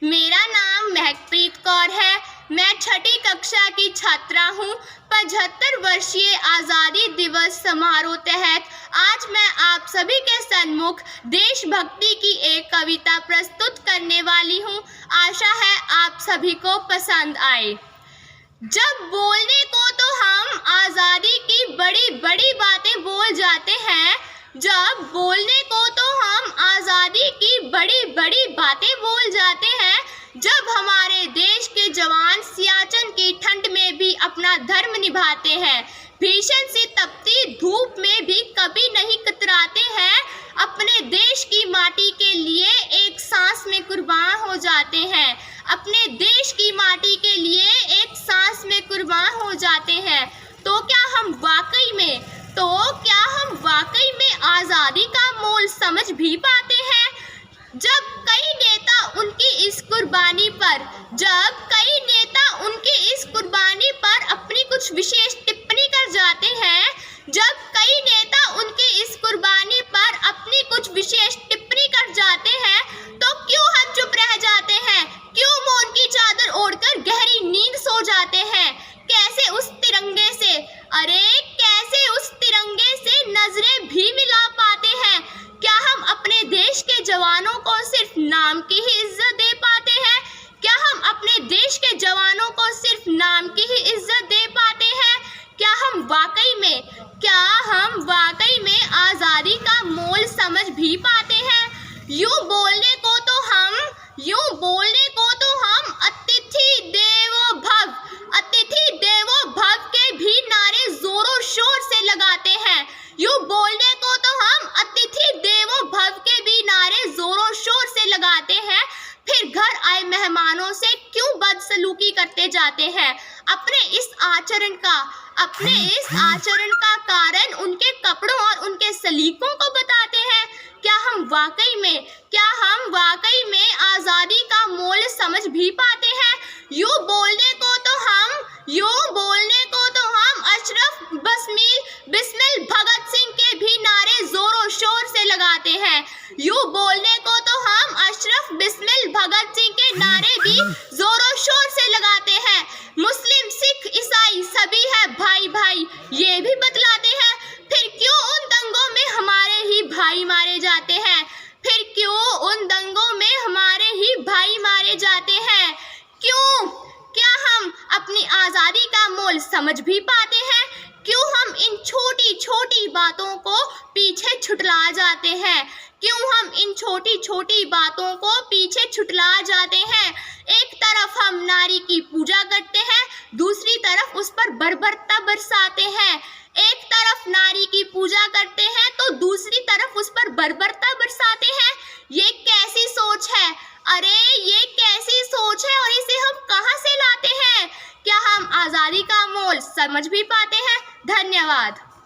मेरा नाम महकप्रीत कौर है। मैं छठी कक्षा की छात्रा हूँ। 75 वर्षीय आज़ादी दिवस समारोह तहत आज मैं आप सभी के सन्मुख देशभक्ति की एक कविता प्रस्तुत करने वाली हूँ। आशा है आप सभी को पसंद आए। जब बोलने को तो हम आज़ादी की बड़ी बड़ी बातें बोल जाते हैं, जब बोलने को तो हम आज़ादी की बड़ी बड़ी बातें बोल जाते हैं, जब हमारे देश के जवान सियाचिन की ठंड में भी अपना धर्म निभाते हैं, भीषण सी तपती धूप में भी कभी नहीं कतराते हैं, अपने देश की माटी के लिए एक सांस में कुर्बान हो जाते हैं, अपने देश की माटी के लिए एक सांस में कुर्बान हो जाते हैं, तो क्या हम वाकई में आज़ादी का मोल समझ भी पाते हैं? जब कई नेता उनकी इस कुर्बानी पर अपनी कुछ विशेष टिप्पणी कर जाते हैं, जब कई नेता उनकी इस कुर्बानी पर अपनी कुछ विशेष टिप्पणी कर जाते हैं, तो क्यों हम चुप रह जाते हैं? क्यों मौन की चादर ओढ़कर गहरी नींद सो जाते हैं? कैसे उस तिरंगे से नजरें भी मिला पाते हैं? क्या हम अपने देश के जवानों को सिर्फ नाम की ही इज्जत दे पाते हैं? क्या हम अपने देश के जवानों को सिर्फ नाम की ही इज्जत दे पाते हैं? क्या हम वाकई में आज़ादी का मोल समझ भी पाते हैं? यूं बोलने को तो हम अतिथि देवो भव के भी नारे जोरों शोर से लगाते हैं। यूं बोलने को तो हम अतिथि देवो भव के भी नारे जोरों शोर से लगाते हैं, फिर घर आए मेहमानों से क्यों बदसलूकी करते जाते हैं? अपने इस आचरण का कारण उनके कपड़ों और उनके सलीकों को बताते हैं। क्या हम वाकई में आज़ादी का मोल समझ भी पाते हैं? यूं बोलने को तो हम अशरफ बिस्मिल भगत सिंह के भी नारे जोरों शोर से लगाते हैं। यूं बोलने को तो हम अशरफ बिस्मिल भगत सिंह के नारे भी जोरों शोर से लगाते हैं। मुस्लिम सिख ईसाई सभी है भाई भाई ये भी बतलाते हैं, फिर क्यों उन दंगों में हमारे ही भाई मारे जाते हैं? फिर क्यों उन दंगों में हमारे ही भाई मारे जाते हैं? क्या हम अपनी आज़ादी का मोल समझ भी पाते हैं? क्यों हम इन छोटी छोटी बातों को पीछे छुटला जाते हैं? क्यों हम इन छोटी छोटी बातों को पीछे छुटला जाते हैं? एक तरफ हम नारी की पूजा करते हैं, दूसरी तरफ उस पर बर्बरता बरसाते हैं। एक तरफ नारी की पूजा करते हैं तो दूसरी तरफ उस पर बर्बरता बरसाते हैं। ये कैसी सोच है? अरे ये कैसी सोच है और इसे हम कहाँ से लाते हैं? क्या हम आज़ादी का मोल समझ भी पाते हैं? धन्यवाद।